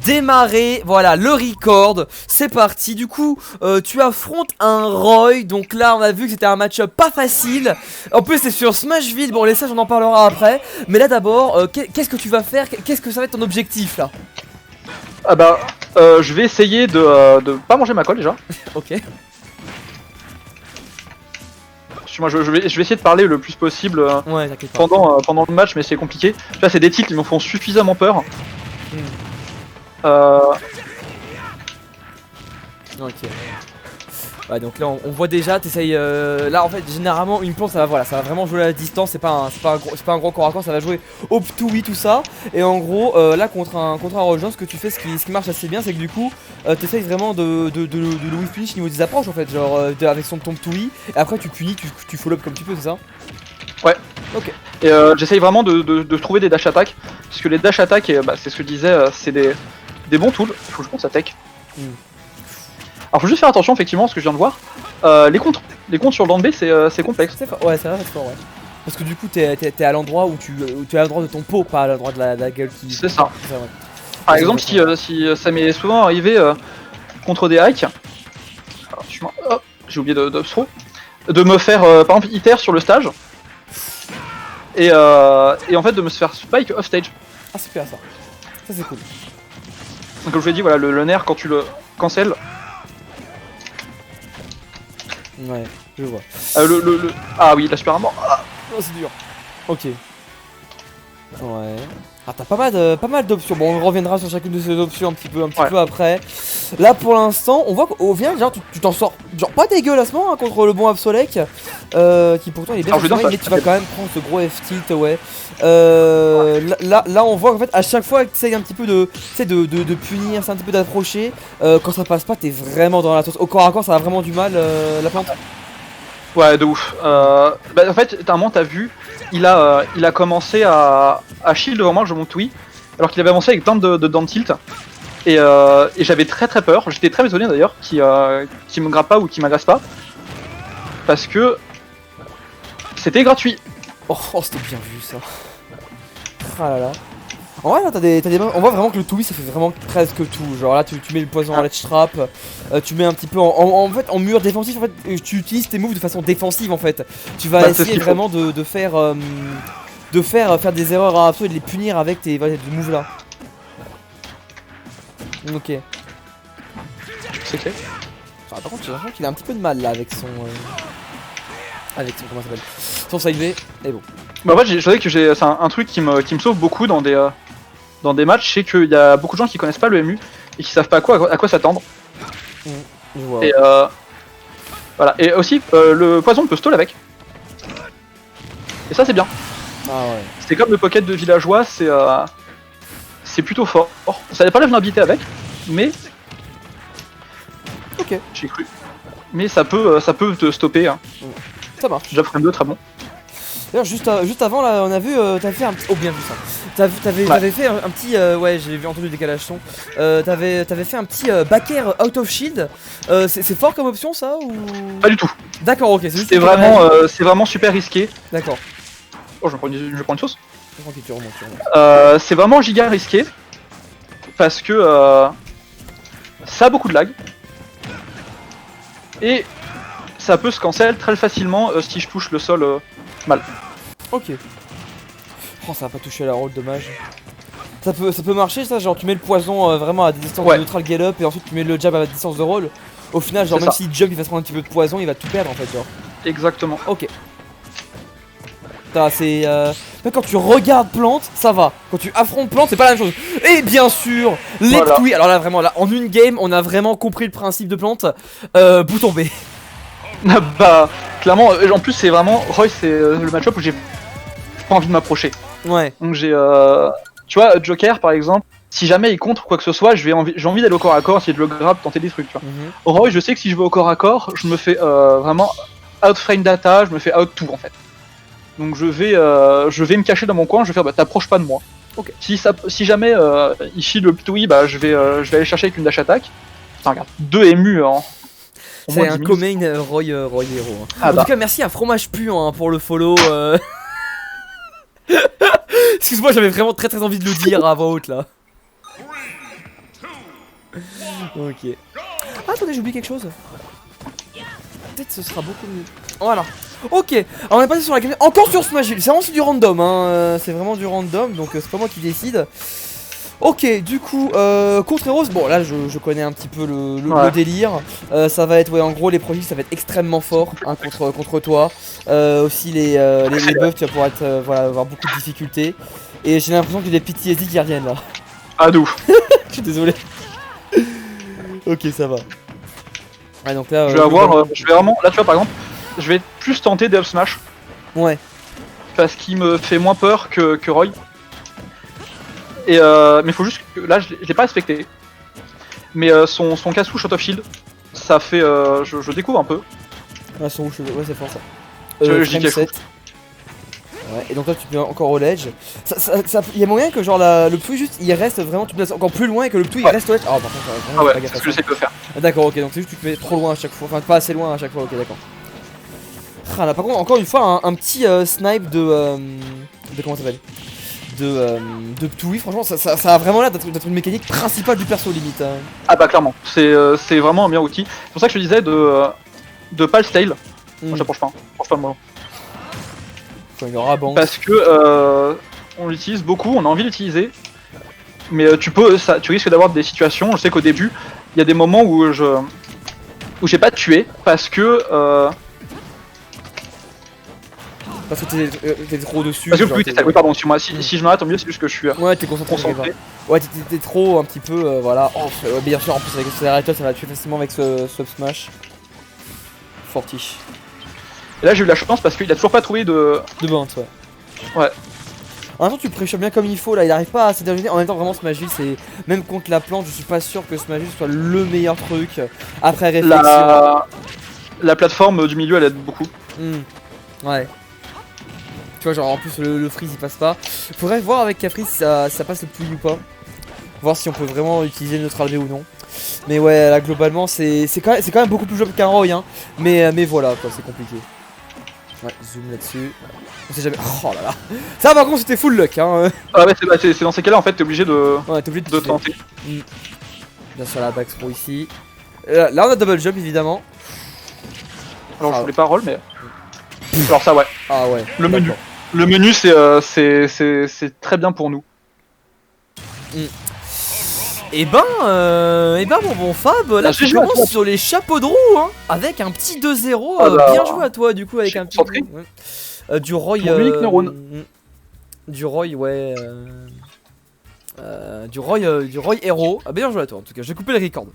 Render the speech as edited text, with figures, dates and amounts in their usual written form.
démarrer. Voilà, le record. C'est parti. Du coup, tu affrontes un Roy. Donc là, on a vu que c'était un match-up pas facile. En plus, c'est sur Smashville. Bon, les sages, on en parlera après. Mais là, d'abord, qu'est-ce que tu vas faire? Qu'est-ce que ça va être ton objectif là? Ah bah, je vais essayer de pas manger ma colle déjà. Ok. Moi, je vais essayer de parler le plus possible Ouais, t'inquiète pas. pendant le match, mais c'est compliqué. Là, c'est des titres qui me font suffisamment peur. Ok. Ouais, donc là on voit déjà, t'essayes. Là en fait, généralement, une plante ça va, voilà, ça va vraiment jouer à la distance. C'est pas un gros corps à corps, ça va jouer au ptoui, tout ça. Et en gros, là contre un Rojan, ce que tu fais, ce qui marche assez bien, c'est que du coup, t'essayes vraiment de le whiff finish niveau des approches en fait, genre avec ton ptoui. Et après, tu punis, tu follow up comme tu peux, c'est ça? Ouais. Ok. Et j'essaye vraiment de trouver des dash attack. Parce que les dash attack, c'est ce que je disais, c'est des bons tools. Il faut que je pense à tech. Alors faut juste faire attention effectivement, ce que je viens de voir, les contres sur le land B c'est complexe. Ouais, c'est vrai, c'est fort, ouais. Parce que du coup t'es à l'endroit où tu es à l'endroit de ton pot, pas à l'endroit de la gueule qui... C'est ça. Ouais. Par exemple si ça m'est souvent arrivé contre des hikes, j'ai oublié d'obstro, de me faire par exemple iter sur le stage, et en fait de me faire spike off stage. Ah super ça, ça c'est cool. Donc comme je l'ai dit, voilà, le nerf quand tu le cancel. Ouais, je vois. Ah oui, la super armor. Ah. Oh, c'est dur. Ok. Ouais. Ah, t'as pas mal d'options. Bon, on reviendra sur chacune de ces options un petit peu après. Là, pour l'instant, on voit qu'au final, genre, tu t'en sors genre pas dégueulassement hein, contre le bon Absolek, qui pourtant il est bien fonctionné, mais tu vas quand même prendre ce gros F-tilt, ouais. Là, on voit qu'en fait, à chaque fois que tu essayes un petit peu de punir, c'est un petit peu d'approcher, quand ça passe pas, t'es vraiment dans la sauce. Au corps à corps, ça a vraiment du mal, la plante. Ouais, de ouf. En fait, à un moment, t'as vu, il a commencé à shield devant moi, je monte oui, alors qu'il avait avancé avec plein de down tilt. Et j'avais très peur, j'étais très étonné d'ailleurs qu'il me grappe pas ou qu'il m'agresse pas. Parce que c'était gratuit. Oh, c'était bien vu ça. Ah là là. En vrai là on voit vraiment que le Toui ça fait vraiment presque tout. Genre là tu mets le poison en ledge trap, tu mets un petit peu en fait en mur défensif en fait, tu utilises tes moves de façon défensive en fait. Tu vas essayer vraiment de faire des erreurs à absolu et de les punir avec tes moves là. Ok. C'est clair. Par contre j'ai l'impression qu'il a un petit peu de mal là avec son comment ça s'appelle, son side V, et bon. Bah en fait je sais que c'est un truc qui me sauve beaucoup dans des matchs, c'est qu'il y a beaucoup de gens qui connaissent pas le MU et qui savent pas à quoi s'attendre. Je vois. Et voilà. Et aussi le poison peut stall avec. Et ça c'est bien. Ah ouais. C'est comme le pocket de villageois, c'est plutôt fort. Ça n'a pas la vulnérabilité avec, mais ok. J'ai cru. Mais ça peut te stopper. Hein. Ça marche. Déjà frame 2 très bon. D'ailleurs juste avant là on a vu t'avais fait un petit... Oh bien vu ça. T'avais fait un petit ouais j'ai entendu le décalage son. T'avais fait un petit back air out of shield. C'est fort comme option ça ou... Pas du tout. D'accord, ok, c'est vraiment super risqué. D'accord. Oh je prends une sauce. Ok, tu remontes. C'est vraiment giga risqué. Parce que ça a beaucoup de lag. Et ça peut se cancel très facilement si je touche le sol mal. Ok. Oh ça va pas toucher à la roll, dommage. Ça peut marcher ça, genre tu mets le poison vraiment à des distances de neutral get up et ensuite tu mets le jab à distance de roll. Au final genre même si jump il va se prendre un petit peu de poison il va tout perdre en fait genre. Exactement. Ok. C'est même quand tu regardes plante ça va. Quand tu affrontes plante c'est pas la même chose. Et bien sûr les ptoui. Alors là vraiment là en une game on a vraiment compris le principe de plante. Bouton B. Bah clairement en plus c'est vraiment Roy c'est le match-up où j'ai pas envie de m'approcher. Ouais. Donc j'ai tu vois Joker par exemple, si jamais il contre quoi que ce soit, j'ai envie d'aller au corps à corps, essayer de le grab, tenter des trucs tu vois. Roy je sais que si je vais au corps à corps, je me fais vraiment out frame data, je me fais out tout en fait. Donc je vais me cacher dans mon coin, je vais faire bah t'approches pas de moi. Ok. Si jamais il shield le ptoui, bah je vais aller chercher avec une dash attack. Putain regarde, 2 émus en c'est un co-main Roy Hero. Hein. Ah en tout cas merci à Fromage Puant hein, pour le follow. Excuse-moi j'avais vraiment très envie de le dire à voix haute là. Ok. Ah, attendez, j'ai oublié quelque chose. Peut-être ce sera beaucoup mieux. Voilà. Ok, alors on est passé sur la game. Encore sur Smashville. C'est vraiment du random, hein. C'est vraiment du random, donc c'est pas moi qui décide. Ok, du coup, contre Heroes, bon là je connais un petit peu le délire. Ça va être, ouais, en gros les profils ça va être extrêmement fort hein, contre toi. Aussi les buffs, tu vas pouvoir être, voilà, avoir beaucoup de difficultés. Et j'ai l'impression qu'il y a des PTSD qui reviennent là. Ah d'où. Je suis désolé. Ok, ça va. Ouais, donc là, je vais avoir, je vais vraiment, là tu vois par exemple, je vais plus tenter des up smash. Ouais. Parce qu'il me fait moins peur que Roy. Et mais faut juste que là je l'ai pas respecté. Mais son cassou shot of shield, ça fait je découvre un peu. Ah, son rouge, ouais, c'est fort ça. Je dis frame 7. Ouais, et donc là tu peux encore au ledge. Il y a moyen que genre le Ptou juste il reste vraiment, tu te places encore plus loin et que le Ptou il reste au ledge. Ah par contre, ah ouais, c'est ce que j'essaie de faire. Ah, d'accord, ok, donc c'est juste que tu te mets trop loin à chaque fois, enfin pas assez loin à chaque fois, ok d'accord. Ah là par contre encore une fois un petit snipe de comment ça s'appelle, de Ptoui, franchement ça a vraiment l'air d'être une mécanique principale du perso limite hein. Ah bah clairement, c'est vraiment un meilleur outil. C'est pour ça que je te disais de pas le style. Moi j'approche pas le moment. Quand il y aura banque. Parce que on l'utilise beaucoup, on a envie de l'utiliser. Mais tu risques d'avoir des situations, je sais qu'au début, il y a des moments où j'ai pas tué parce que parce que t'es trop dessus. parce que oui, pardon, sur moi, si je m'arrête au milieu, c'est juste que je suis ouais, t'es concentré. Ouais, t'es trop un petit peu, voilà. Oh, bien sûr, en plus avec ce Accélérateur, ça va tuer facilement avec ce Up Smash. Fortiche. Et là, j'ai eu la chance parce qu'il a toujours pas trouvé de bounce, ouais. Ouais. En même temps, tu pressures bien comme il faut, là, il arrive pas à s'éterniser. En même temps, vraiment, Smashville, c'est. Même contre la plante, je suis pas sûr que Smashville soit le meilleur truc après réflexion. La plateforme du milieu, elle aide beaucoup. Ouais. Tu vois, genre en plus, le freeze il passe pas. Faudrait voir avec Caprice si ça passe le pluie ou pas. Voir si on peut vraiment utiliser le neutral V ou non. Mais ouais, là, globalement, c'est quand même beaucoup plus jouable qu'un Roy, hein. Mais voilà, quoi, c'est compliqué. Ouais, zoom là-dessus. On sait jamais. Oh là là. Ça, par contre, c'était full luck, hein. Ah ouais, c'est dans ces cas-là, en fait, t'es obligé de. Ouais, t'es obligé de tenter. Bien sûr, la back pro ici. Là, on a double jump, évidemment. Alors, je voulais pas roll, mais. Alors, ça, ouais. Ah ouais. Le menu. Le menu, c'est très bien pour nous. Et ben mon bon Fab, là tu commences sur les chapeaux de roue hein, avec un petit 2-0, bien joué à toi du coup avec un petit du Roy du Roy ouais du Roy Hero, bien joué à toi en tout cas, j'ai coupé le record.